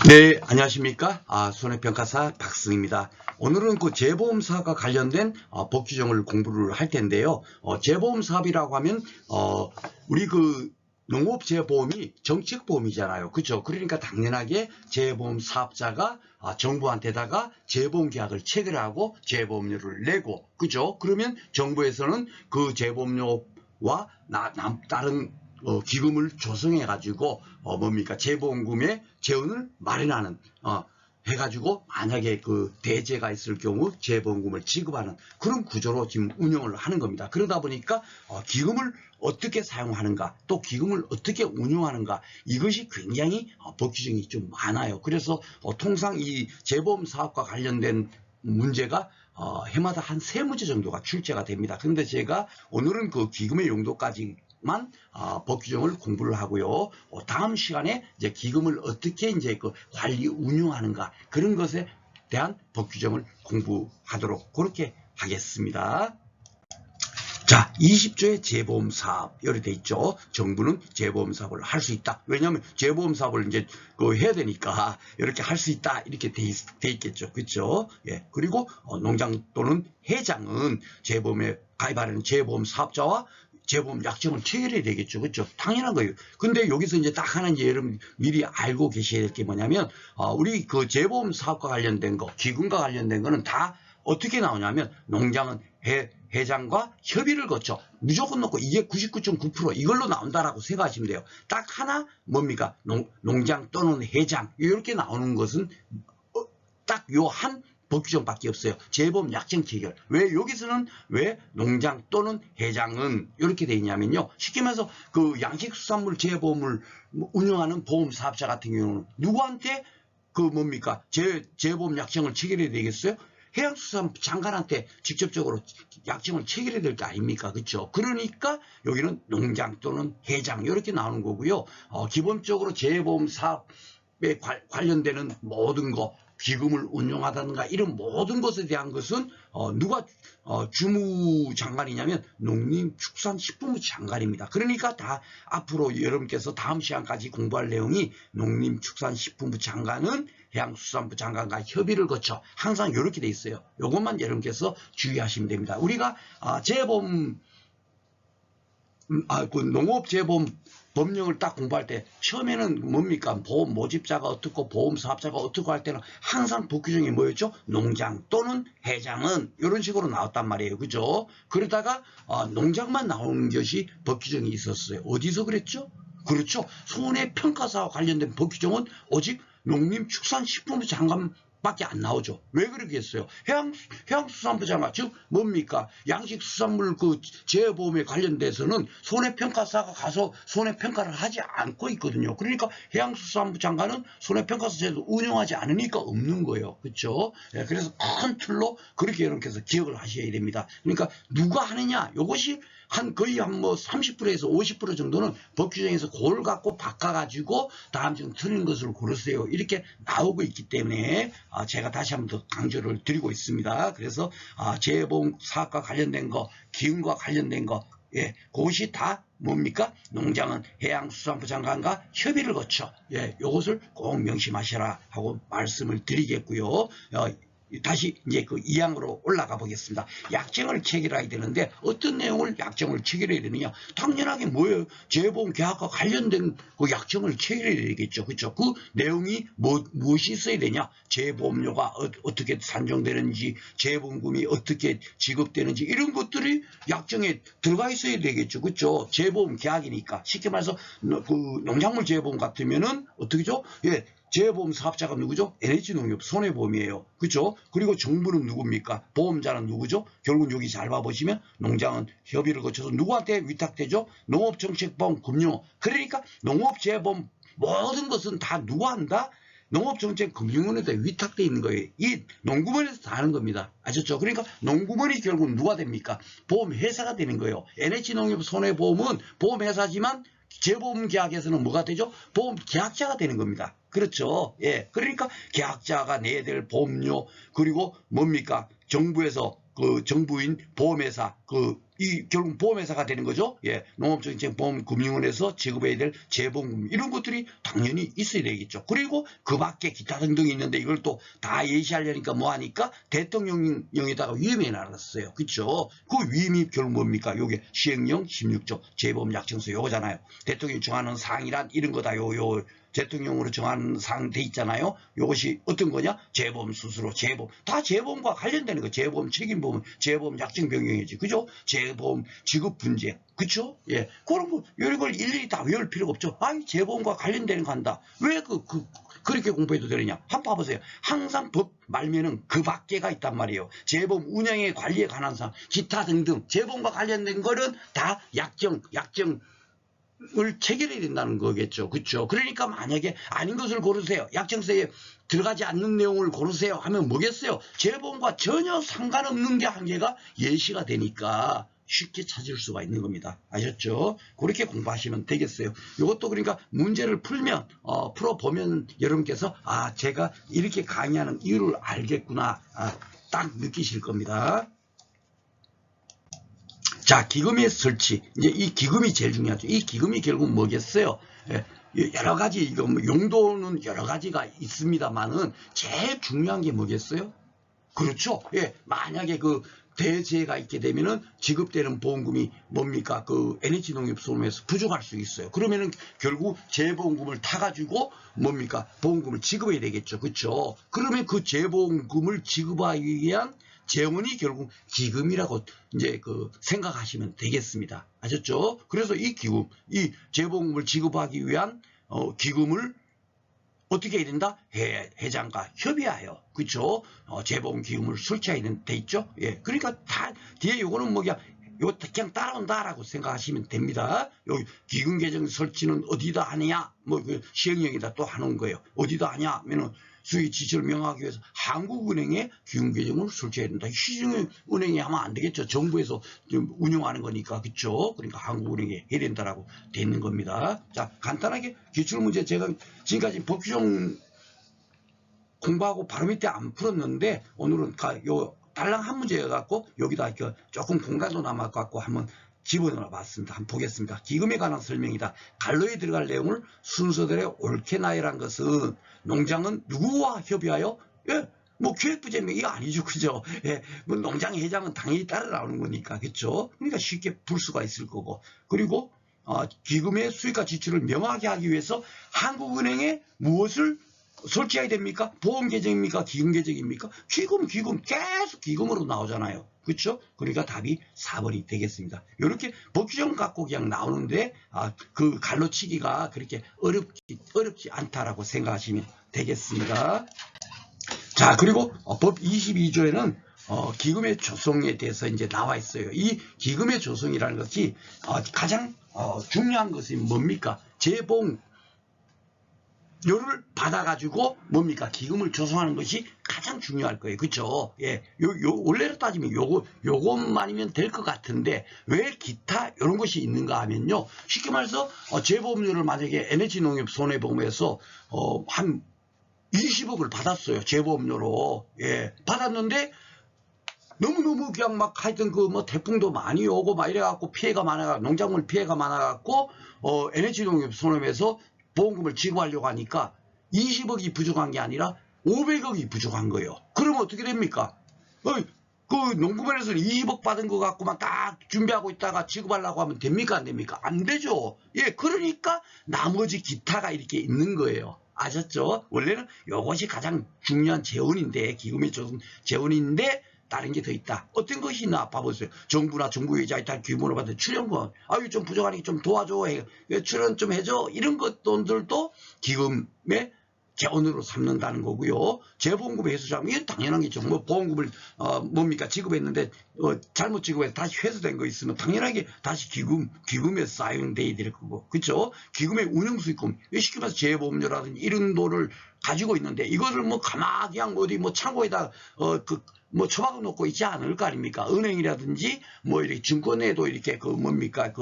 네, 안녕하십니까? 손해평가사 박승입니다. 오늘은 그 재보험 사업과 관련된 법 규정을 공부를 할 텐데요. 재보험 사업이라고 하면 우리 그 농업재보험이 정책보험이잖아요. 그렇죠? 그러니까 당연하게 재보험 사업자가 정부한테다가 재보험 계약을 체결하고 재보험료를 내고, 그죠? 그러면 정부에서는 그 재보험료와 다른 기금을 조성해 가지고 뭡니까 재보험금의 재원을 마련하는 해가지고 만약에 그 대재가 있을 경우 재보험금을 지급하는 그런 구조로 지금 운영을 하는 겁니다. 그러다 보니까 기금을 어떻게 사용하는가 또 기금을 어떻게 운용하는가 이것이 굉장히 법 규정이 좀 많아요. 그래서 통상 이 재보험 사업과 관련된 문제가 해마다 한 3문제 정도가 출제가 됩니다. 그런데 제가 오늘은 그 기금의 용도까지만 법 규정을 공부를 하고요. 다음 시간에 이제 기금을 어떻게 이제 그 관리 운용하는가 그런 것에 대한 법 규정을 공부하도록 그렇게 하겠습니다. 자, 20조의 재보험 사업 여기 돼 있죠. 정부는 재보험 사업을 할 수 있다. 왜냐하면 재보험 사업을 이제 해야 되니까 이렇게 할 수 있다 이렇게 돼 있겠죠. 그렇죠? 예. 그리고 농장 또는 회장은 재보험에 가입하는 재보험 사업자와 재보험 약정을 체결해야 되겠죠. 그렇죠? 당연한 거예요. 근데 여기서 이제 딱 하나 이제 여러분 미리 알고 계셔야 될 게 뭐냐면 우리 그 재보험 사업과 관련된 거, 기금과 관련된 거는 다 어떻게 나오냐면 농장은 회장과 협의를 거쳐 무조건 넣고 이게 99.9% 이걸로 나온다라고 생각하시면 돼요. 딱 하나 뭡니까? 농장 또는 회장 이렇게 나오는 것은 딱 요 한 법 규정밖에 없어요. 재보험 약정 체결. 왜 여기서는 왜 농장 또는 회장은 이렇게 돼 있냐면요. 쉽게 말해서 그 양식수산물 재보험을 운영하는 보험 사업자 같은 경우는 누구한테 그 뭡니까? 재보험 약정을 체결해야 되겠어요? 해양수산부 장관한테 직접적으로 약정을 체결해야 될 거 아닙니까? 그렇죠? 그러니까 여기는 농장 또는 회장 이렇게 나오는 거고요. 기본적으로 재보험 사업에 관련되는 모든 거 기금을 운용하다든가 이런 모든 것에 대한 것은 누가 주무장관이냐면 농림축산식품부 장관입니다. 그러니까 다 앞으로 여러분께서 다음 시간까지 공부할 내용이 농림축산식품부 장관은 해양수산부 장관과 협의를 거쳐 항상 이렇게 돼 있어요. 이것만 여러분께서 주의하시면 됩니다. 우리가 재보험 그 농업재보험 법령을 딱 공부할 때 처음에는 뭡니까? 보험 모집자가 어떻고 보험 사업자가 어떻고 할 때는 항상 법 규정이 뭐였죠? 농장 또는 회장은 이런 식으로 나왔단 말이에요. 그죠? 그러다가 농장만 나오는 것이 법 규정이 있었어요. 어디서 그랬죠? 그렇죠. 손해평가사와 관련된 법 규정은 오직 농림축산식품부 장관 밖에 안 나오죠. 왜 그러겠어요? 해양수산부 장관, 즉 뭡니까? 양식수산물 그 재보험에 관련돼서는 손해평가사가 가서 손해평가를 하지 않고 있거든요. 그러니까 해양수산부 장관은 손해평가사 제도 운영하지 않으니까 없는 거예요. 그렇죠? 예, 그래서 큰 틀로 그렇게 여러분께서 기억을 하셔야 됩니다. 그러니까 누가 하느냐? 이것이 거의 한 뭐 30%에서 50% 정도는 법 규정에서 그걸 갖고 바꿔가지고 다음 중 틀린 것을 고르세요. 이렇게 나오고 있기 때문에 제가 다시 한번 더 강조를 드리고 있습니다. 그래서 재보험 사업과 관련된 거, 기금과 관련된 거, 예, 그것이 다 뭡니까? 농장은 해양수산부 장관과 협의를 거쳐, 예, 이것을 꼭 명심하시라 하고 말씀을 드리겠고요. 다시 이제 그 2항으로 올라가 보겠습니다. 약정을 체결해야 되는데 어떤 내용을 약정을 체결해야 되느냐? 당연하게 뭐예요? 재보험 계약과 관련된 그 약정을 체결해야 되겠죠. 그렇죠? 그 내용이 무엇이 있어야 되냐? 재보험료가 어떻게 산정되는지, 재보험금이 어떻게 지급되는지 이런 것들이 약정에 들어가 있어야 되겠죠. 그렇죠? 재보험 계약이니까 쉽게 말해서 그 농작물 재보험 같으면은 어떻게죠? 예. 재보험 사업자가 누구죠? NH농협 손해보험이에요. 그렇죠? 그리고 정부는 누굽니까? 보험자는 누구죠? 결국 여기 잘 봐보시면 농장은 협의를 거쳐서 누구한테 위탁되죠? 농업정책보험 금융. 그러니까 농업재보험 모든 것은 다 누구 한다? 농업정책금융원에다 위탁되어 있는 거예요. 이 농구먼에서 다 하는 겁니다. 아셨죠? 그러니까 농구먼이 결국 누가 됩니까? 보험회사가 되는 거예요. NH농협 손해보험은 보험회사지만 재보험 계약에서는 뭐가 되죠? 보험 계약자가 되는 겁니다. 그렇죠. 예. 그러니까 계약자가 내야 될 보험료, 그리고 뭡니까? 정부에서 그 정부인 보험회사, 그 이 결국 보험회사가 되는 거죠. 예, 농업정책보험금융원에서 지급해야 될 재보험금 이런 것들이 당연히 있어야 되겠죠. 그리고 그 밖에 기타 등등이 있는데 이걸 또 다 예시하려니까 뭐 하니까 대통령령에다가 위임해 놨어요. 그렇죠? 그 위임이 결국 뭡니까? 요게 시행령 16조 재보험 약정서 요거잖아요. 대통령이 정하는 사항이란 이런 거다. 요 대통령으로 정하는 사항 돼 있잖아요. 이것이 어떤 거냐? 재보험 수수료, 재보험 다 재보험과 관련되는 거. 재보험 책임보험, 재보험 약정 변경이지, 그죠? 재보험 지급 분쟁, 그죠? 예, 그런 거 이런 걸 일일이 다 외울 필요가 없죠. 아니 재보험과 관련되는 거 한다. 왜 그렇게 공부해도 되느냐? 한번 봐보세요. 항상 법 말면은 그 밖에가 있단 말이에요. 재보험 운영에 관리에 관한 사항, 기타 등등 재보험과 관련된 거는 다 약정 을 체결해야 된다는 거겠죠. 그렇죠? 그러니까 만약에 아닌 것을 고르세요. 약정서에 들어가지 않는 내용을 고르세요 하면 뭐겠어요? 재보험과 전혀 상관없는 게 한 개가 예시가 되니까 쉽게 찾을 수가 있는 겁니다. 아셨죠? 그렇게 공부하시면 되겠어요. 이것도 그러니까 문제를 풀면 풀어보면 여러분께서 아 제가 이렇게 강의하는 이유를 알겠구나 딱 느끼실 겁니다. 자, 기금의 설치. 이제 이 기금이 제일 중요하죠. 이 기금이 결국 뭐겠어요? 예, 여러 가지, 이거 뭐 용도는 여러 가지가 있습니다만은 제일 중요한 게 뭐겠어요? 그렇죠. 예, 만약에 그 대재해가 있게 되면은 지급되는 보험금이 뭡니까? 그 NH농협소름에서 부족할 수 있어요. 그러면은 결국 재보험금을 타가지고 뭡니까? 보험금을 지급해야 되겠죠. 그렇죠. 그러면 그 재보험금을 지급하기 위한 재원이 결국 기금이라고 이제 생각하시면 되겠습니다. 아셨죠? 그래서 이 기금, 이 재보험금을 지급하기 위한 기금을 어떻게 해야 된다? 회장과 협의하여, 그렇죠? 재보험 기금을 설치해야 돼 있죠? 예, 그러니까 다 뒤에 요거는 뭐야? 요 그냥 따라온다라고 생각하시면 됩니다. 여기 기금 계정 설치는 어디다 하느냐? 뭐 그 시행령에다 또 하는 거예요. 어디다 하냐? 하면은 수익 지시를 명하기 위해서 한국은행에 기금 계정을 설치해야 된다. 시중은행에 하면 안 되겠죠. 정부에서 운영하는 거니까, 그렇죠? 그러니까 한국은행에 해야 된다라고 돼 있는 겁니다. 자, 간단하게 기출문제 제가 지금까지 법규정 공부하고 바로 밑에 안 풀었는데 오늘은 요 달랑 한 문제여갖고 여기다 조금 공간도 남아갖고 한번 집어넣어 봤습니다. 한번 보겠습니다. 기금에 관한 설명이다. 갈로에 들어갈 내용을 순서대로 옳게 나열한 것은 농장은 누구와 협의하여? 예, 뭐 기획부제명 이거 아니죠, 그죠? 예, 뭐 농장 회장은 당연히 따라 나오는 거니까, 그렇죠? 그러니까 쉽게 풀 수가 있을 거고. 그리고 기금의 수익과 지출을 명확히 하기 위해서 한국은행에 무엇을 설치해야 됩니까? 보험 계정입니까? 기금 계정입니까? 기금 계속 기금으로 나오잖아요. 그렇죠? 그러니까 답이 4번이 되겠습니다. 이렇게 법규정 갖고 그냥 나오는데 그 갈로치기가 그렇게 어렵지 않다라고 생각하시면 되겠습니다. 자, 그리고 법 22조에는 기금의 조성에 대해서 이제 나와 있어요. 이 기금의 조성이라는 것이 가장 중요한 것이 뭡니까? 재보험 요를 받아가지고 뭡니까? 기금을 조성하는 것이 가장 중요할 거예요. 그렇죠? 예, 원래로 따지면 요것만이면 될 것 같은데 왜 기타 이런 것이 있는가 하면요. 쉽게 말해서 재보험료를 만약에 NH농협 손해보험에서 한 20억을 받았어요. 재보험료로. 예, 받았는데 너무너무 그냥 막 하여튼 뭐 태풍도 많이 오고 막 이래갖고 피해가 많아가 농작물 피해가 많아갖고 NH농협 손해보험에서 보험금을 지급하려고 하니까 20억이 부족한 게 아니라 500억이 부족한 거예요. 그러면 어떻게 됩니까? 그 농구면에서는 20억 받은 거 갖고만 딱 준비하고 있다가 지급하려고 하면 됩니까? 안 됩니까? 안 되죠. 예, 그러니까 나머지 기타가 이렇게 있는 거예요. 아셨죠? 원래는 이것이 가장 중요한 재원인데, 기금의 재원인데 다른 게 더 있다. 어떤 것이 있나 봐보세요. 정부나 정부의자에 따른 규모로 받은 출연권. 아유, 좀 부족하니까 좀 도와줘. 출연 좀 해줘. 이런 것 돈들도 기금의 재원으로 삼는다는 거고요. 재보험금 회수자금, 이건 당연한 게죠. 뭐 보험금을 뭡니까 지급했는데 잘못 지급해서 다시 회수된 거 있으면 당연하게 다시 기금에 사용돼야 될 거고, 그렇죠? 기금의 운영수익금, 쉽게 말해서 재보험료라든지 이런 돈을 가지고 있는데 이것을 뭐 가만히 그냥 어디 뭐 창고에다 뭐 처박아 놓고 있지 않을 거 아닙니까? 은행이라든지 뭐 이렇게 증권에도 이렇게 뭡니까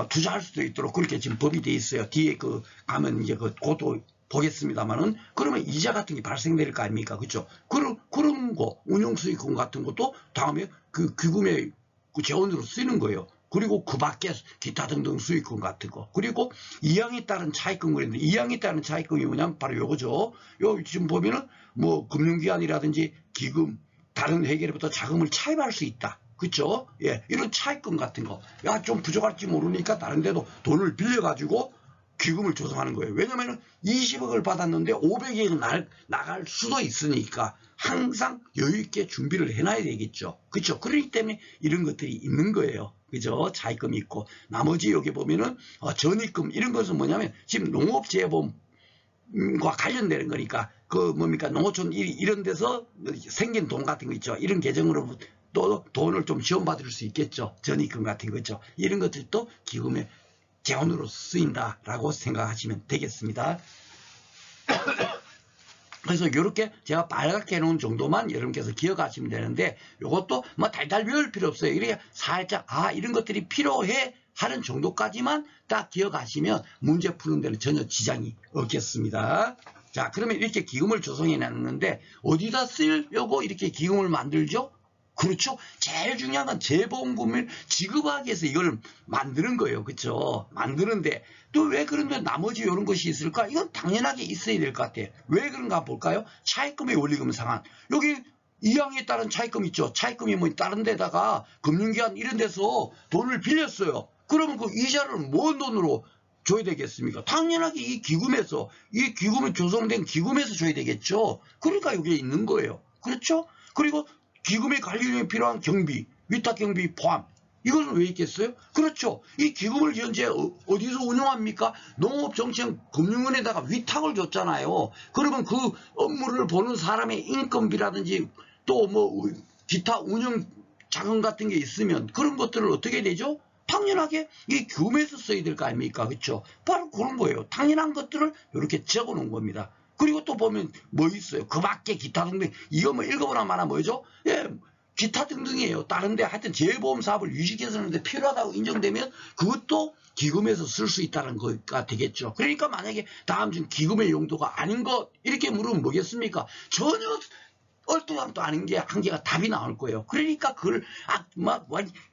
투자할 수도 있도록 그렇게 지금 법이 돼 있어요. 뒤에 가면 이제 그것도 보겠습니다만은, 그러면 이자 같은 게 발생될 거 아닙니까? 그렇죠? 그런 거 운용수익금 같은 것도 다음에 기금의 그 재원으로 쓰이는 거예요. 그리고 그 밖에 기타 등등 수익금 같은 거. 그리고 이항에 따른 차입금 그랬는데 이항에 따른 차입금이 뭐냐면 바로 요거죠. 요 지금 보면은 뭐 금융기관이라든지 기금 다른 회계로부터 자금을 차입할 수 있다. 그쵸? 예, 이런 차입금 같은 거. 야, 좀 부족할지 모르니까 다른 데도 돈을 빌려가지고 기금을 조성하는 거예요. 왜냐면은 20억을 받았는데 500억이 나갈 수도 있으니까 항상 여유있게 준비를 해놔야 되겠죠. 그쵸? 그렇기 때문에 이런 것들이 있는 거예요. 그죠? 차입금이 있고. 나머지 여기 보면은 전입금 이런 것은 뭐냐면 지금 농업재보험과 관련되는 거니까 그 뭡니까 농어촌 이런 데서 생긴 돈 같은 거 있죠. 이런 계정으로 또 돈을 좀 지원받을 수 있겠죠. 전입금 같은 거죠. 이런 것들도 기금의 재원으로 쓰인다라고 생각하시면 되겠습니다. 그래서 이렇게 제가 빨갛게 해놓은 정도만 여러분께서 기억하시면 되는데 이것도 뭐 달달 외울 필요 없어요. 이렇게 살짝 이런 것들이 필요해 하는 정도까지만 딱 기억하시면 문제 푸는 데는 전혀 지장이 없겠습니다. 자, 그러면 이렇게 기금을 조성해 놨는데 어디다 쓰려고 이렇게 기금을 만들죠? 그렇죠. 제일 중요한 건 재보험금을 지급하기 위해서 이걸 만드는 거예요. 그렇죠. 만드는데 또 왜 그런데 나머지 이런 것이 있을까? 이건 당연하게 있어야 될 것 같아요. 왜 그런가 볼까요? 차입금의 원리금 상환. 여기 이항에 따른 차입금 있죠. 차입금이 뭐 다른 데다가 금융기관 이런 데서 돈을 빌렸어요. 그러면 그 이자를 뭔 돈으로 줘야 되겠습니까? 당연하게 이 기금에서, 이 기금이 조성된 기금에서 줘야 되겠죠. 그러니까 여기에 있는 거예요. 그렇죠? 그리고 기금의 관리에 필요한 경비, 위탁 경비 포함. 이것은 왜 있겠어요? 그렇죠. 이 기금을 현재 어디서 운영합니까? 농업정책금융원에다가 위탁을 줬잖아요. 그러면 그 업무를 보는 사람의 인건비라든지 또 뭐 기타 운영 자금 같은 게 있으면 그런 것들을 어떻게 되죠? 당연하게 이 기금에서 써야 될 거 아닙니까? 그렇죠? 바로 그런 거예요. 당연한 것들을 이렇게 적어 놓은 겁니다. 그리고 또 보면 뭐 있어요? 그 밖에 기타 등등. 이거 뭐 읽어보나 마나 뭐죠? 예, 기타 등등이에요. 다른데 하여튼 재보험 사업을 유지개선하는데 필요하다고 인정되면 그것도 기금에서 쓸 수 있다는 거가 되겠죠. 그러니까 만약에 다음 중 기금의 용도가 아닌 것 이렇게 물으면 뭐겠습니까? 전혀 얼토당토 아닌 게 한 개가 답이 나올 거예요. 그러니까 그걸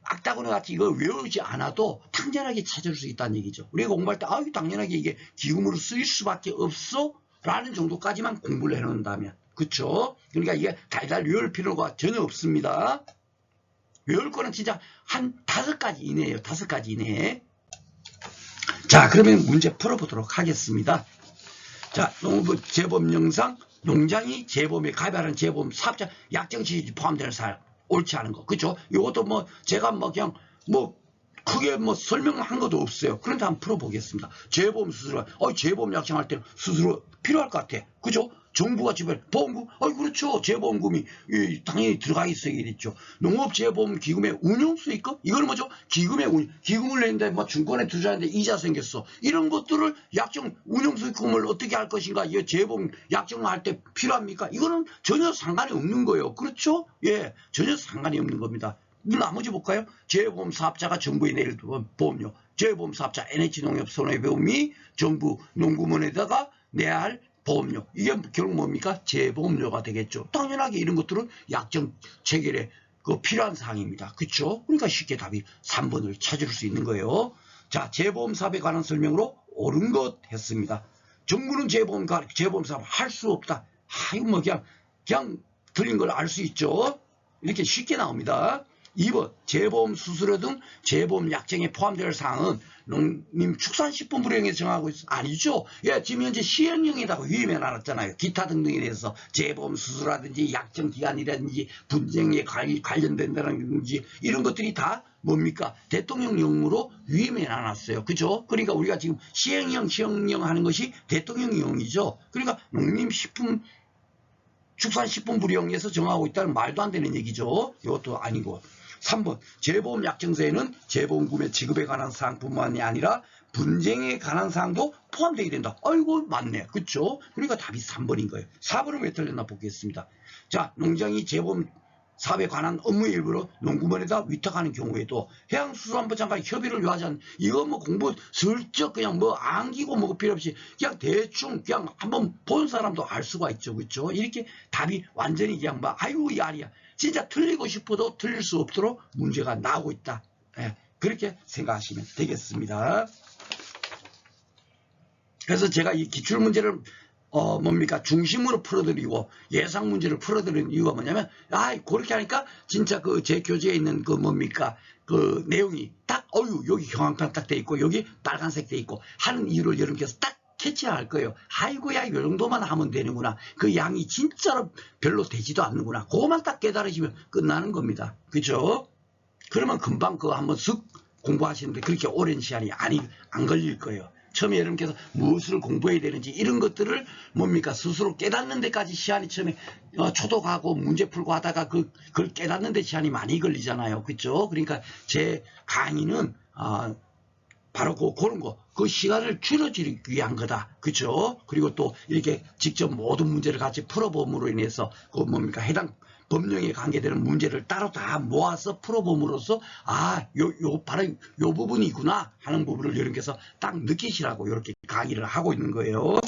악다구니 같이 이거 외우지 않아도 당연하게 찾을 수 있다는 얘기죠. 우리가 공부할 때 당연하게 이게 기금으로 쓰일 수밖에 없어 라는 정도까지만 공부를 해놓는다면 그쵸? 그러니까 이게 달달 외울 필요가 전혀 없습니다. 외울 거는 진짜 한 5가지 이내예요. 5가지 이내. 자, 그러면 문제 풀어보도록 하겠습니다. 자, 농부 재보험 영상 농장이 재보험에 가입하는 재보험 사업자 약정시설이 포함되는 사람 옳지 않은 거 그죠? 이것도 뭐 제가 뭐 그냥 뭐 크게 뭐 설명한 것도 없어요. 그런데 한번 풀어보겠습니다. 재보험 수수료, 재보험 약정할 때는 수수료 필요할 것 같아. 그죠? 정부가 지불 보험금, 그렇죠. 재보험금이 당연히 들어가 있어야겠죠. 농업재보험기금의 운용수익금, 이거는 뭐죠? 기금을 냈는데 뭐 증권에 투자했는데 이자 생겼어. 이런 것들을 약정 운용수익금을 어떻게 할 것인가? 이 재보험 약정을 할 때 필요합니까? 이거는 전혀 상관이 없는 거예요. 그렇죠? 예, 전혀 상관이 없는 겁니다. 나머지 볼까요? 재보험 사업자가 정부에 내릴 보험료, 재보험 사업자 NH농협 손해보험이 정부 농구문에다가 내야 할 보험료, 이게 결국 뭡니까? 재보험료가 되겠죠. 당연하게 이런 것들은 약정 체결에 필요한 사항입니다. 그렇죠? 그러니까 쉽게 답이 3번을 찾을 수 있는 거예요. 자, 재보험 사업에 관한 설명으로 옳은 것 했습니다. 정부는 재보험 사업 할 수 없다. 이거 뭐 그냥 틀린 걸 알 수 있죠. 이렇게 쉽게 나옵니다. 2번 재보험 수수료 등 재보험 약정에 포함될 사항은 농림축산식품부령에서 정하고 있어. 아니죠. 예, 지금 현재 시행령에다가 위임해 놨잖아요. 기타 등등에 대해서 재보험 수수료라든지 약정 기간이라든지 분쟁에 관련된다든지 이런 것들이 다 뭡니까? 대통령령으로 위임해 놨어요. 그죠? 그러니까 우리가 지금 시행령 하는 것이 대통령령이죠. 그러니까 축산식품부령에서 정하고 있다는 말도 안 되는 얘기죠. 이것도 아니고. 3번 재보험 약정서에는 재보험금의 지급에 관한 사항뿐만이 아니라 분쟁에 관한 사항도 포함되게 된다. 아이고 맞네. 그렇죠? 그러니까 답이 3번인 거예요. 4번은 왜 틀렸나 보겠습니다. 자, 농장이 재보험 사업에 관한 업무의 일부로 농구원에다 위탁하는 경우에도 해양수산부 장관이 협의를 요하지 않는, 이거 뭐 공부 슬쩍 그냥 뭐 안기고 뭐 필요 없이 그냥 대충 그냥 한번 본 사람도 알 수가 있죠. 그렇죠? 이렇게 답이 완전히 그냥 막 아이고 이 알이야. 진짜 틀리고 싶어도 틀릴 수 없도록 문제가 나오고 있다. 예, 그렇게 생각하시면 되겠습니다. 그래서 제가 이 기출문제를 뭡니까 중심으로 풀어드리고 예상 문제를 풀어드리는 이유가 뭐냐면, 그렇게 하니까 진짜 그 제 교재에 있는 그 뭡니까 그 내용이 딱 여기 형광펜 딱 돼 있고 여기 빨간색 돼 있고 하는 이유를 여러분께서 딱 캐치할 거예요. 아이고야, 이 정도만 하면 되는구나. 그 양이 진짜로 별로 되지도 않는구나. 그것만 딱 깨달으시면 끝나는 겁니다. 그죠? 그러면 금방 그거 한번 쓱 공부하시는데 그렇게 오랜 시간이 안 걸릴 거예요. 처음에 여러분께서 무엇을 공부해야 되는지 이런 것들을 뭡니까 스스로 깨닫는 데까지 시간이 처음에 초독하고 문제 풀고 하다가 그걸 깨닫는 데 시간이 많이 걸리잖아요. 그렇죠? 그러니까 제 강의는 바로 그런 거, 그 시간을 줄여주기 위한 거다. 그죠? 그리고 또 이렇게 직접 모든 문제를 같이 풀어봄으로 인해서 그 뭡니까 해당 법령에 관계되는 문제를 따로 다 모아서 풀어봄으로써 바로 요 부분이구나 하는 부분을 여러분께서 딱 느끼시라고 이렇게 강의를 하고 있는 거예요.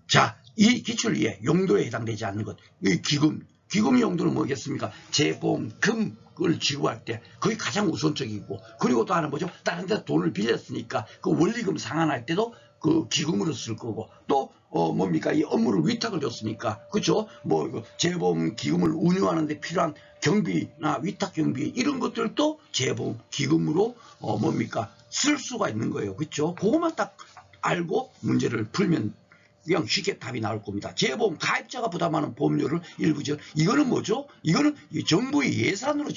자, 이 기출위에 용도에 해당되지 않는 것, 이 기금의 용도는 뭐겠습니까? 재보험금을 지급할 때 그게 가장 우선적이고, 그리고 또 하나 뭐죠? 다른 데 돈을 빌렸으니까 그 원리금 상환할 때도 그 기금으로 쓸 거고, 또 뭡니까 이 업무를 위탁을 줬으니까, 그렇죠? 뭐 재보험 기금을 운영하는 데 필요한 경비나 위탁 경비 이런 것들도 재보험 기금으로 뭡니까 쓸 수가 있는 거예요. 그렇죠? 그것만 딱 알고 문제를 풀면 그냥 쉽게 답이 나올 겁니다. 재보험 가입자가 부담하는 보험료를 일부 지원. 이거는 뭐죠? 이거는 정부의 예산으로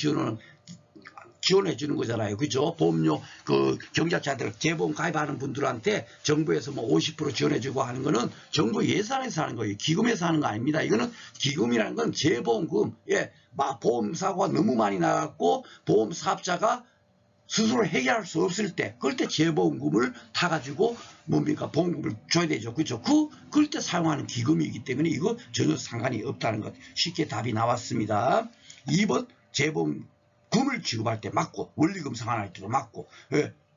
지원해 주는 거잖아요. 그죠? 보험료 그 경자차들 재보험 가입하는 분들한테 정부에서 뭐 50% 지원해 주고 하는 거는 정부 예산에서 하는 거예요. 기금에서 하는 거 아닙니다. 이거는 기금이라는 건 재보험금. 보험 사고가 너무 많이 나갔고 보험 사업자가 스스로 해결할 수 없을 때, 그럴 때 재보험금을 타가지고 뭡니까 보험금을 줘야 되죠. 그렇죠? 그럴 때 사용하는 기금이기 때문에 이거 전혀 상관이 없다는 것. 쉽게 답이 나왔습니다. 2번 재보험금을 지급할 때 맞고, 원리금 상환할 때도 맞고,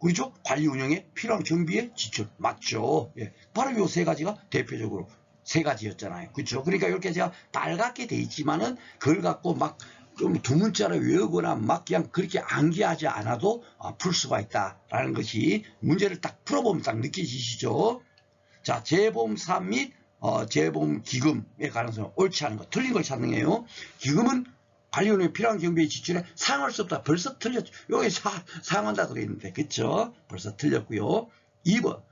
그렇죠? 관리 운영에 필요한 경비의 지출 맞죠? 바로 이 세 가지가 대표적으로 세 가지였잖아요. 그렇죠? 그러니까 이렇게 제가 빨갛게 돼 있지만은 그걸 갖고 막 두 문자로 외우거나 막 그냥 그렇게 암기하지 않아도 풀 수가 있다라는 것이 문제를 딱 풀어보면 딱 느껴지시죠? 자, 재보험 사업 및 재보험 기금의 가능성은 옳지 않은 것, 틀린 걸 찾는 거예요. 기금은 관리운영에 필요한 경비의 지출에 사용할 수 없다. 벌써 틀렸죠. 여기 사용한다고 되어 있는데, 그쵸? 벌써 틀렸고요. 2번.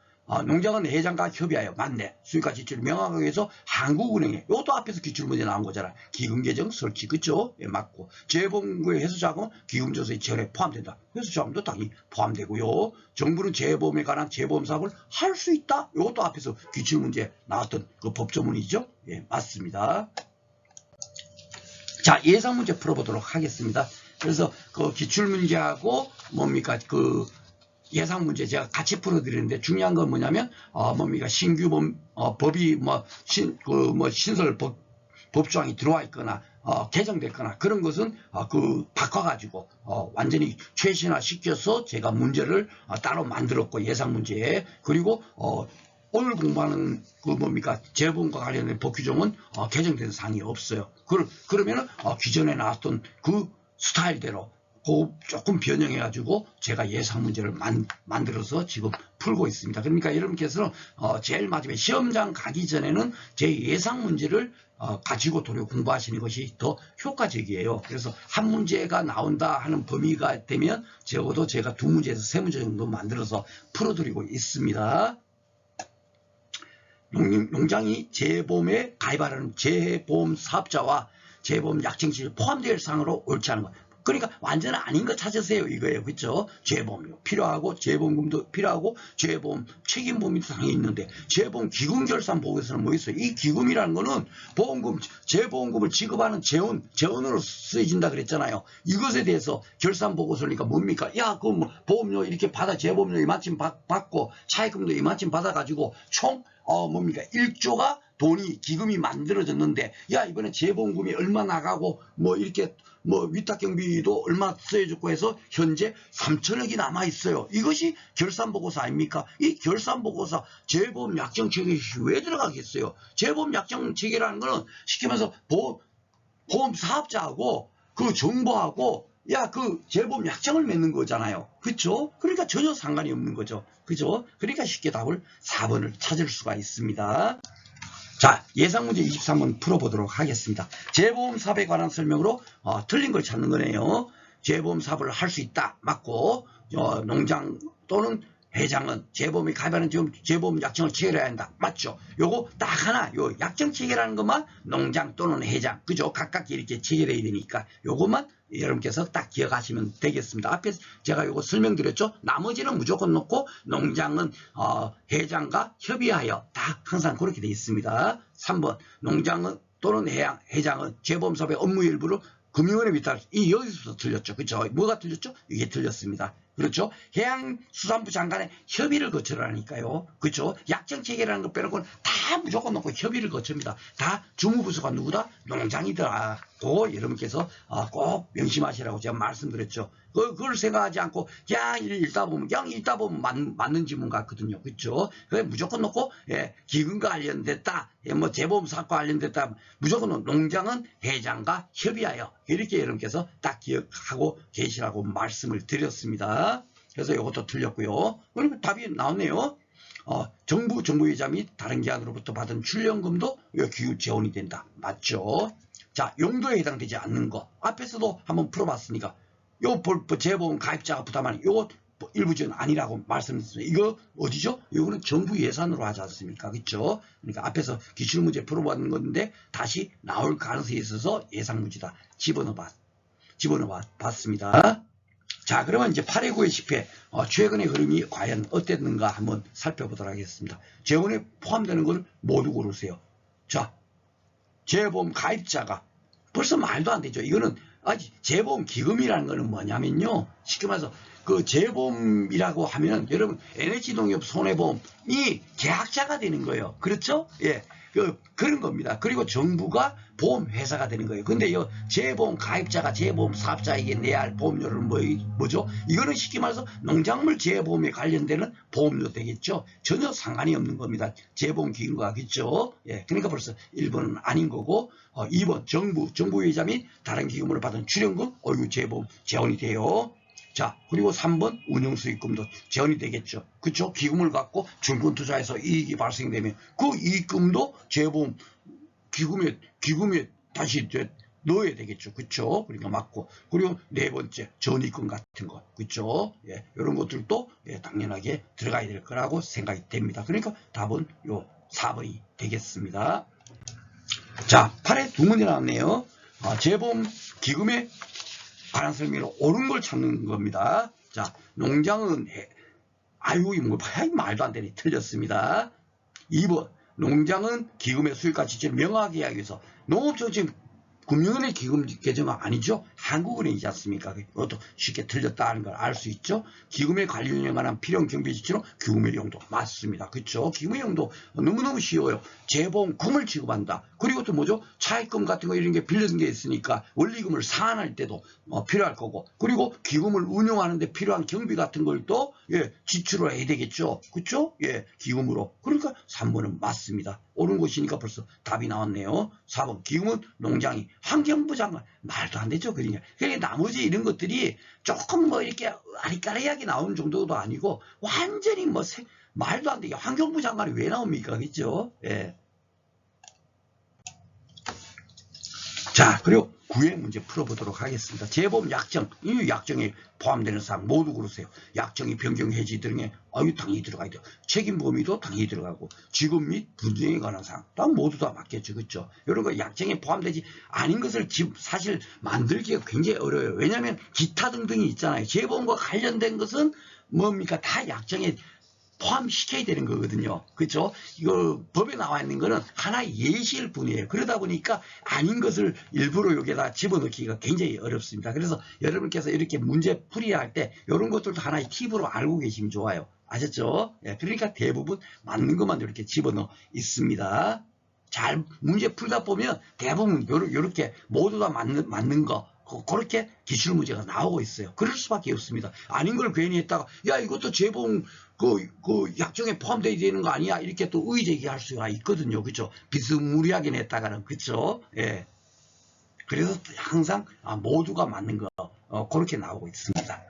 농장은 회장과 협의하여 맞네. 수익과 지출을 명확하게 해서 한국은행에, 이것도 앞에서 기출문제 나온 거잖아. 기금계정 설치, 그쵸? 맞고. 재보험의 회수자금은 기금조서의 지원에 포함된다. 회수자금도 당연히 포함되고요. 정부는 재보험에 관한 재보험 사업을 할 수 있다. 이것도 앞에서 기출문제 나왔던 그 법조문이죠. 맞습니다. 자, 예상문제 풀어보도록 하겠습니다. 그래서 그 기출문제하고 뭡니까 그 예상문제 제가 같이 풀어드리는데, 중요한 건 뭐냐면 뭡니까 신규 법이 신설 법조항이 들어와 있거나 개정됐거나 그런 것은 바꿔가지고 완전히 최신화시켜서 제가 문제를 따로 만들었고, 예상문제에. 그리고 오늘 공부하는 그 뭡니까 재보험과 관련된 법규정은 개정된 사항이 없어요. 그러면은 기존에 나왔던 그 스타일대로 조금 변형해가지고 제가 예상 문제를 만들어서 지금 풀고 있습니다. 그러니까 여러분께서는 제일 마지막에 시험장 가기 전에는 제 예상 문제를 가지고 도려 공부하시는 것이 더 효과적이에요. 그래서 한 문제가 나온다 하는 범위가 되면 적어도 제가 두 문제에서 세 문제 정도 만들어서 풀어드리고 있습니다. 농장이 재보험에 가입하려는 재보험 사업자와 재보험 약정시에 포함될 사항으로 옳지 않은 것. 그러니까 완전 아닌 거 찾으세요 이거예요. 그렇죠? 재보험료 필요하고 재보험금도 필요하고 재보험 책임보험이 당연히 있는데, 재보험 기금 결산 보고서는 뭐 있어요? 이 기금이라는 거는 보험금 재보험금을 지급하는 재원으로 쓰여진다 그랬잖아요. 이것에 대해서 결산 보고서니까 뭡니까? 그 보험료 이렇게 받아, 재보험료 이만큼 받고 차액금도 이만큼 받아가지고 총 뭡니까 1조가 돈이 기금이 만들어졌는데 야 이번에 재보험금이 얼마 나가고 뭐 이렇게 뭐 위탁경비도 얼마 써야겠고 해서 현재 3천억이 남아 있어요. 이것이 결산보고서 아닙니까? 이 결산보고서 재보험 약정 체계에 왜 들어가겠어요? 재보험 약정 체계라는 거는 쉽게 말해서 보험 사업자하고 그 정부하고 야 그 재보험 약정을 맺는 거잖아요. 그렇죠? 그러니까 전혀 상관이 없는 거죠. 그죠? 그러니까 쉽게 답을 4번을 찾을 수가 있습니다. 자, 예상문제 23번 풀어보도록 하겠습니다. 재보험 사업에 관한 설명으로 틀린 걸 찾는 거네요. 재보험 사업을 할 수 있다. 맞고 농장 또는 회장은 재보험에 가입하는 재보험 약정을 체결해야 한다. 맞죠? 요거 딱 하나 요 약정 체결하는 것만 농장 또는 회장 그죠? 각각 이렇게 체결해야 되니까 요것만 여러분께서 딱 기억하시면 되겠습니다. 앞에 제가 요거 설명드렸죠? 나머지는 무조건 놓고 농장은 회장과 협의하여 다 항상 그렇게 되어 있습니다. 3번 농장은 또는 회장은 재보험사업의 업무 일부를 금융원에 위탁. 이 여기서 틀렸죠. 그렇죠? 뭐가 틀렸죠? 이게 틀렸습니다. 그렇죠? 해양수산부 장관의 협의를 거쳐라니까요. 그렇죠? 약정 체계라는 거 빼놓고는 다 무조건 놓고 협의를 거칩니다. 다 주무부서가 누구다? 농장이더라고 여러분께서 꼭 명심하시라고 제가 말씀드렸죠. 그걸 생각하지 않고 그냥 읽다 보면 맞는 지문 같거든요. 그렇죠? 그래 무조건 놓고 기금과 관련됐다. 뭐 재보험 사업과 관련됐다. 무조건 농장은 회장과 협의하여 이렇게 여러분께서 딱 기억하고 계시라고 말씀을 드렸습니다. 그래서 이것도 틀렸고요. 그리고 답이 나왔네요. 정부이자 및 다른 기관으로부터 받은 출연금도 기후 재원이 된다. 맞죠? 자, 용도에 해당되지 않는 거 앞에서도 한번 풀어봤으니까 요 재보험 가입자가 부담하는 요거 일부 지원 아니라고 말씀드렸습니다. 이거 어디죠? 이거는 정부 예산으로 하지 않습니까? 그렇죠? 그러니까 앞에서 기출문제 풀어봤는 건데 다시 나올 가능성이 있어서 예상문제다. 집어넣어 봤습니다. 자, 그러면 이제 8회, 9회, 10회 최근의 흐름이 과연 어땠는가 한번 살펴보도록 하겠습니다. 재원에 포함되는 걸 모두 고르세요. 자, 재보험 가입자가 벌써 말도 안 되죠. 이거는 재보험 기금이라는 거는 뭐냐면요. 쉽게 말해서 그 재보험이라고 하면은 여러분 NH농협 손해보험이 계약자가 되는 거예요. 그렇죠? 예. 그런 겁니다. 그리고 정부가 보험회사가 되는 거예요. 근데 이 재보험 가입자가 재보험 사업자에게 내야 할 보험료는 뭐죠? 이거는 쉽게 말해서 농작물 재보험에 관련되는 보험료 되겠죠. 전혀 상관이 없는 겁니다. 재보험 기금과 그렇죠? 예. 그러니까 벌써 1번은 아닌 거고 2번 정부이자 및 다른 기금으로 받은 출연금 재보험 재원이 돼요. 자, 그리고 3번 운영수익금도 재원이 되겠죠. 그렇죠? 기금을 갖고 증권 투자해서 이익이 발생되면 그 이익금도 재보험 기금에 다시 넣어야 되겠죠. 그렇죠? 그러니까 맞고. 그리고 네 번째 전입금 같은 거. 그렇죠? 예, 이런 것들도 당연하게 들어가야 될 거라고 생각이 됩니다. 그러니까 답은 요 4번이 되겠습니다. 자, 8회 두 문제 나왔네요. 재보험 기금에 관한 설명으로 옳은 걸 찾는 겁니다. 자, 농장은 말도 안 되니 틀렸습니다. 2번 농장은 기금의 수익과 지출을 명확히 하기 위해서 농업청 지금 금융원의 기금 계정은 아니죠. 한국은행이지 않습니까? 그것도 쉽게 틀렸다는 걸 알 수 있죠. 기금의 관리에 관한 필요한 경비 지출은 기금의 용도 맞습니다. 그렇죠? 기금의 용도 너무너무 쉬워요. 재보험금을 지급한다. 그리고 또 뭐죠? 차입금 같은 거 이런 게 빌려진 게 있으니까 원리금을 상환할 때도 필요할 거고 그리고 기금을 운용하는데 필요한 경비 같은 걸 또 지출을 해야 되겠죠. 그렇죠? 예, 기금으로. 그러니까 3번은 맞습니다. 옳은 것이니까 벌써 답이 나왔네요. 4번 기금은 농장이 환경부 장관 말도 안 되죠. 그러니까 나머지 이런 것들이 조금 이렇게 아리까리하게 나오는 정도도 아니고 완전히 말도 안 되게 환경부 장관이 왜 나옵니까? 그렇죠? 예. 자, 그리고 9회 문제 풀어보도록 하겠습니다. 재보험 약정, 이 약정에 포함되는 사항 모두 고르세요. 약정이 변경 해지 등에 당연히 들어가야 돼요. 책임보험이도 당연히 들어가고 지급 및 분쟁에 관한 사항 모두 다 맞겠죠. 그렇죠? 이런 거 약정에 포함되지 않은 것을 사실 만들기가 굉장히 어려워요. 왜냐하면 기타 등등이 있잖아요. 재보험과 관련된 것은 뭡니까? 다 약정에 포함시켜야 되는 거거든요. 그렇죠? 이거 법에 나와 있는 거는 하나의 예시일 뿐이에요. 그러다 보니까 아닌 것을 일부러 여기에다 집어넣기가 굉장히 어렵습니다. 그래서 여러분께서 이렇게 문제 풀이할 때 이런 것들도 하나의 팁으로 알고 계시면 좋아요. 아셨죠? 예, 그러니까 대부분 맞는 것만 이렇게 집어넣어 있습니다. 잘 문제 풀다 보면 대부분 이렇게 모두 다 맞는 거 그렇게 기출문제가 나오고 있어요. 그럴 수밖에 없습니다. 아닌 걸 괜히 했다가 야 이것도 재봉 그 약정에 포함되어야 되는 거 아니야 이렇게 또 의제기할 수가 있거든요. 그렇죠? 비스무리하게 냈다가는 그렇죠? 예. 그래서 항상 모두가 맞는 거 그렇게 나오고 있습니다.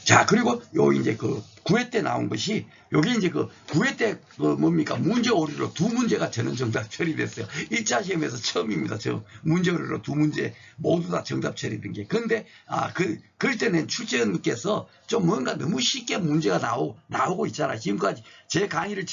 자, 그리고 요 이제 그 9회 때 나온 것이 여기 이제 그 9회 때 뭡니까? 문제 오류로 두 문제가 전원 정답 처리됐어요. 1차 시험에서 처음입니다. 저 문제 오류로 두 문제 모두 다 정답 처리된 게. 근데 그럴 때는 출제원님께서 좀 뭔가 너무 쉽게 문제가 나오고 있잖아요. 지금까지 제 강의를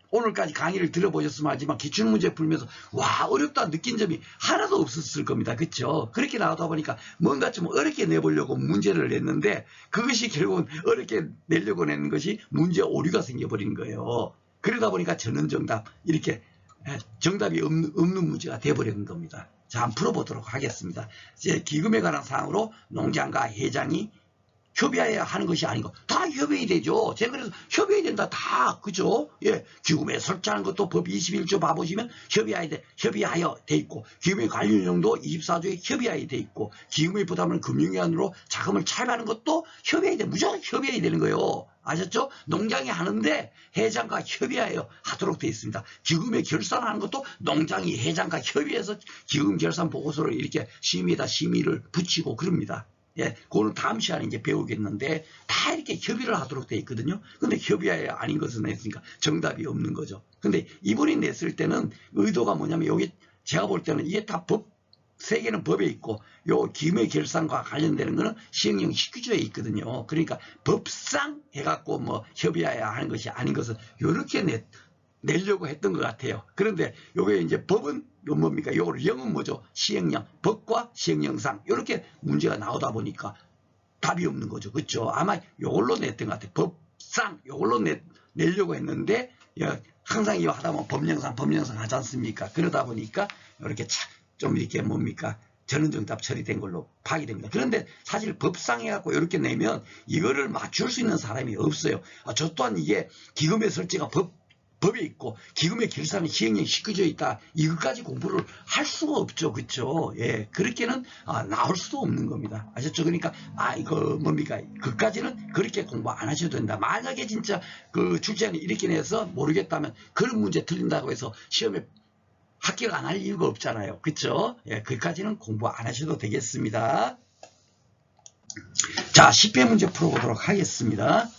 오늘까지 강의를 들어보셨으면 하지만 기출문제 풀면서 와 어렵다 느낀 점이 하나도 없었을 겁니다. 그렇죠? 그렇게 나오다 보니까 뭔가 좀 어렵게 내보려고 문제를 냈는데 그것이 결국은 어렵게 내려고 내는 것이 문제 오류가 생겨버린 거예요. 그러다 보니까 전원정답 이렇게 정답이 없는 문제가 돼버리는 겁니다. 자, 한번 풀어보도록 하겠습니다. 이제 기금에 관한 사항으로 농장과 회장이 협의해야 하는 것이 아니고 다 협의해야 되죠. 제가 그래서 협의해야 된다 다 그죠? 예, 기금에 설치하는 것도 법 21조 봐보시면 협의하여 돼 있고 기금의 관리운영도 24조에 협의하여 돼 있고 기금의 부담을 금융기관으로 자금을 차입하는 것도 협의해야 돼. 무조건 협의해야 되는 거예요. 아셨죠? 농장이 하는데 회장과 협의하여 하도록 되어 있습니다. 기금에 결산하는 것도 농장이 회장과 협의해서 기금 결산 보고서를 이렇게 심의에다 심의를 붙이고 그럽니다. 예, 그거는 다음 시간에 이제 배우겠는데 다 이렇게 협의를 하도록 되어 있거든요. 근데 협의하에 아닌 것을 냈으니까 정답이 없는 거죠. 근데 이분이 냈을 때는 의도가 뭐냐면 여기 제가 볼 때는 이게 다 세 개는 법에 있고 요 기금의 결산과 관련되는 거는 시행령 19조에 있거든요. 그러니까 법상 해갖고 뭐 협의해야 하는 것이 아닌 것을 요렇게 내려고 했던 것 같아요. 그런데 요게 이제 법은 뭡니까? 요걸 영은 뭐죠? 시행령, 법과 시행령상 이렇게 문제가 나오다 보니까 답이 없는 거죠. 그렇죠? 아마 요걸로 냈던 것 같아요. 법상 요걸로 내려고 했는데 항상 이거 하다 보면 법령상 하지 않습니까? 그러다 보니까 이렇게 좀 이렇게 뭡니까? 전원정답 처리된 걸로 파악됩니다. 그런데 사실 법상 해갖고 이렇게 내면 이거를 맞출 수 있는 사람이 없어요. 저 또한 이게 기금의 설치가 법에 있고 기금의 결산은 시행령 19조에 있다. 이것까지 공부를 할 수가 없죠. 그렇죠? 예, 그렇게는 나올 수도 없는 겁니다. 아셨죠? 그러니까 이거 뭡니까? 그까지는 그렇게 공부 안 하셔도 된다. 만약에 진짜 그 출제안이 이렇게 내서 모르겠다면 그런 문제 틀린다고 해서 시험에 합격 안 할 이유가 없잖아요. 그렇죠? 예, 거기까지는 공부 안 하셔도 되겠습니다. 자, 10회 문제 풀어보도록 하겠습니다.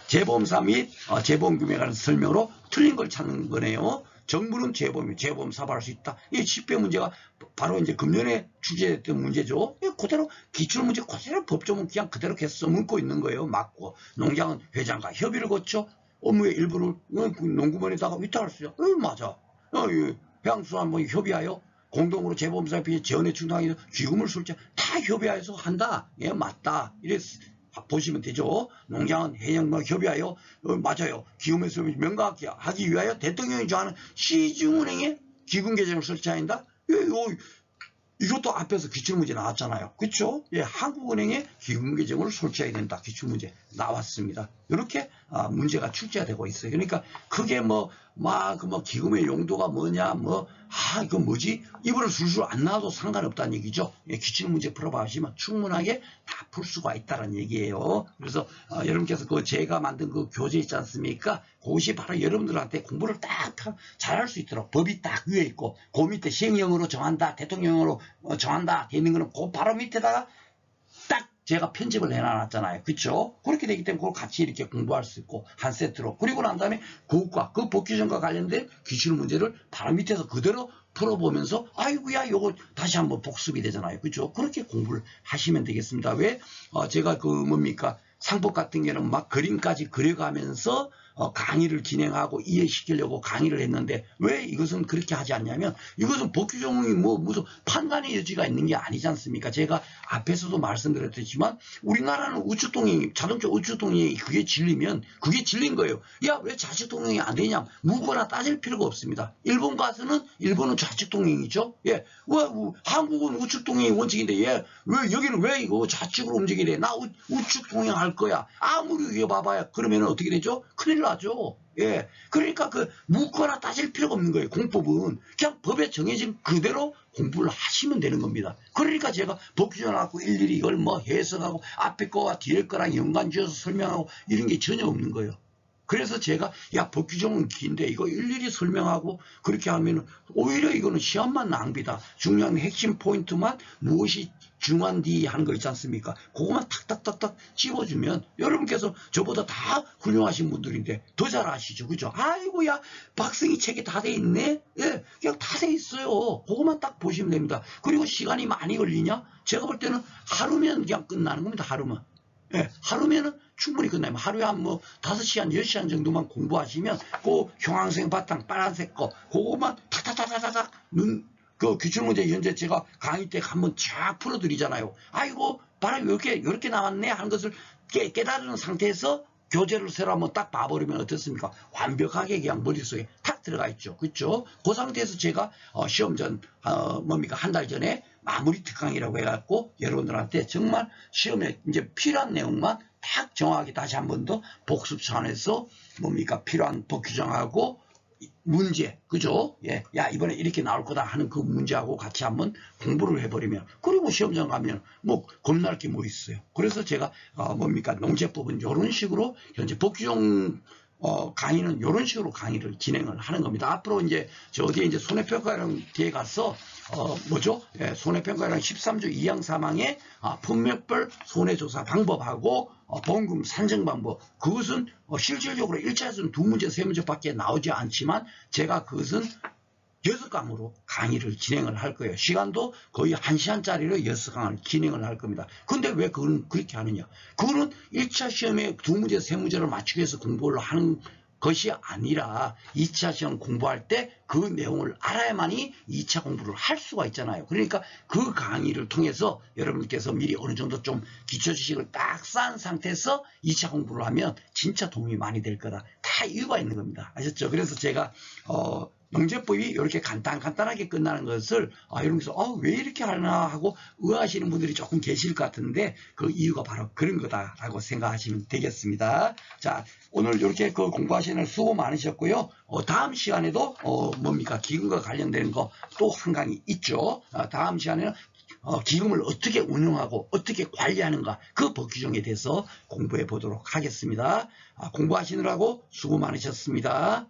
재보험사 및 재보험금에 관한 설명으로 틀린 걸 찾는 거네요. 정부는 재보험 사발할 수 있다. 이 10회 문제가 바로 이제 금년에 출제됐던 문제죠. 그대로 기출문제 그대로 법조문 그냥 그대로 계속 써먹고 있는 거예요. 맞고 농장은 회장과 협의를 거쳐 업무의 일부를 농구먼에다가 위탁할 수 있다. 맞아. 해양수산 뭐 협의하여 공동으로 재보험사에 비해 재원에 충당하기 위해서 기금을 설치 다 협의하여서 한다. 예, 맞다. 이래 보시면 되죠. 농장은 해양과 협의하여 맞아요. 기금의 수입을 명확하기 위하여 대통령이 정하는 시중은행에 기금 계정을 설치한다. 이것도 앞에서 기출문제 나왔잖아요. 그렇죠? 예, 한국은행에 기금 계정을 설치해야 된다. 기출문제 나왔습니다. 이렇게 문제가 출제가 되고 있어요. 그러니까 그게 기금의 용도가 뭐냐, 이거 뭐지? 이거를 술술 안 나와도 상관없다는 얘기죠. 예, 기출문제 풀어봐시면 충분하게 다 풀 수가 있다는 얘기예요. 그래서 여러분께서 제가 만든 그 교재 있지 않습니까? 그것이 바로 여러분들한테 공부를 딱 잘할 수 있도록 법이 딱 위에 있고 그 밑에 시행령으로 정한다, 대통령으로 정한다 돼 있는 거는 그 바로 밑에다가 딱 제가 편집을 해놨잖아요. 그렇죠? 그렇게 되기 때문에 그걸 같이 이렇게 공부할 수 있고 한 세트로. 그리고 난 다음에 그것과 그 법규정과 관련된 기출문제를 바로 밑에서 그대로 풀어보면서 아이고야 요거 다시 한번 복습이 되잖아요. 그렇죠? 그렇게 공부를 하시면 되겠습니다. 왜? 제가 상법 같은 경우는 막 그림까지 그려가면서 강의를 진행하고 이해시키려고 강의를 했는데 왜 이것은 그렇게 하지 않냐면 이것은 법규정이 뭐 무슨 판단의 여지가 있는 게 아니지 않습니까? 제가 앞에서도 말씀드렸지만 우리나라는 우측동행 자동차 우측동행이 그게 진리면 그게 진리인 거예요. 야, 왜 좌측동행이 안 되냐? 묻거나 따질 필요가 없습니다. 일본 가서는 일본은 좌측동행이죠. 예, 왜 한국은 우측동행이 원칙인데 왜 여기는 왜 이거 좌측으로 움직이래? 나 우측 동행할 거야. 아무리 이거 봐봐야 그러면 어떻게 되죠? 큰일 나죠. 예, 그러니까 그 묻거나 따질 필요가 없는 거예요. 공법은 그냥 법에 정해진 그대로 공부를 하시면 되는 겁니다. 그러니까 제가 법규정을 갖고 일일이 이걸 뭐 해석하고 앞에 거와 뒤에 거랑 연관지어서 설명하고 이런 게 전혀 없는 거예요. 그래서 제가 야, 법규정은 긴데 이거 일일이 설명하고 그렇게 하면 오히려 이거는 시험만 낭비다. 중요한 핵심 포인트만 무엇이 중요한디 하는 거 있지 않습니까? 그거만 탁탁탁탁 찝어주면 여러분께서 저보다 다 훌륭하신 분들인데 더 잘 아시죠? 그죠? 아이고야, 박승희 책에 다 돼 있네? 예, 그냥 다 돼 있어요. 그거만 딱 보시면 됩니다. 그리고 시간이 많이 걸리냐? 제가 볼 때는 하루면 그냥 끝나는 겁니다. 하루면. 예, 하루면은 충분히 끝나면 하루에 한 뭐 5시간, 10시간 정도만 공부하시면 그 형광색 바탕 빨간색 거 그거만 탁탁탁탁탁 그 기출문제 현재 제가 강의 때 한번 쫙 풀어드리잖아요. 아이고 봐라 이렇게 나왔네 하는 것을 깨달은 상태에서 교재를 새로 한번 딱 봐버리면 어떻습니까? 완벽하게 그냥 머릿속에 탁 들어가 있죠. 그렇죠? 그 상태에서 제가 시험 전 한 달 전에 마무리 특강이라고 해갖고 여러분들한테 정말 시험에 이제 필요한 내용만 딱 정확하게 다시 한 번 더 복습 차원에서 필요한 법규정하고 문제, 그죠? 예, 야, 이번에 이렇게 나올 거다 하는 그 문제하고 같이 한번 공부를 해버리면, 그리고 시험장 가면 뭐 겁날 게 뭐 있어요. 그래서 제가 농제법은 이런 식으로 현재 법규정 강의는 이런 식으로 강의를 진행을 하는 겁니다. 앞으로 이제 저 어디에 이제 손해평가랑 뒤에 가서 예, 손해평가랑 13조 2항 3항의 품목별 손해조사 방법하고 보험금 산정 방법, 그것은 실질적으로 1차에서는 2문제, 3문제밖에 나오지 않지만 제가 그것은 6강으로 강의를 진행을 할 거예요. 시간도 거의 1시간짜리로 6강을 진행을 할 겁니다. 근데 왜 그건 그렇게 하느냐? 그거는 1차 시험에 2문제, 3문제를 맞추기 위해서 공부를 하는 것이 아니라 2차 시험 공부할 때 그 내용을 알아야만이 2차 공부를 할 수가 있잖아요. 그러니까 그 강의를 통해서 여러분께서 미리 어느 정도 좀 기초지식을 딱 쌓은 상태에서 2차 공부를 하면 진짜 도움이 많이 될 거다. 다 이유가 있는 겁니다. 아셨죠? 그래서 제가 농제법이 이렇게 간단하게 끝나는 것을 여러분께서 왜 이렇게 하나 하고 의아하시는 분들이 조금 계실 것 같은데 그 이유가 바로 그런 거다라고 생각하시면 되겠습니다. 자, 오늘 이렇게 그 공부하시는 수고 많으셨고요. 다음 시간에도 기금과 관련된 거 또 한 강의 있죠. 다음 시간에는 기금을 어떻게 운영하고 어떻게 관리하는가 그 법규정에 대해서 공부해 보도록 하겠습니다. 공부하시느라고 수고 많으셨습니다.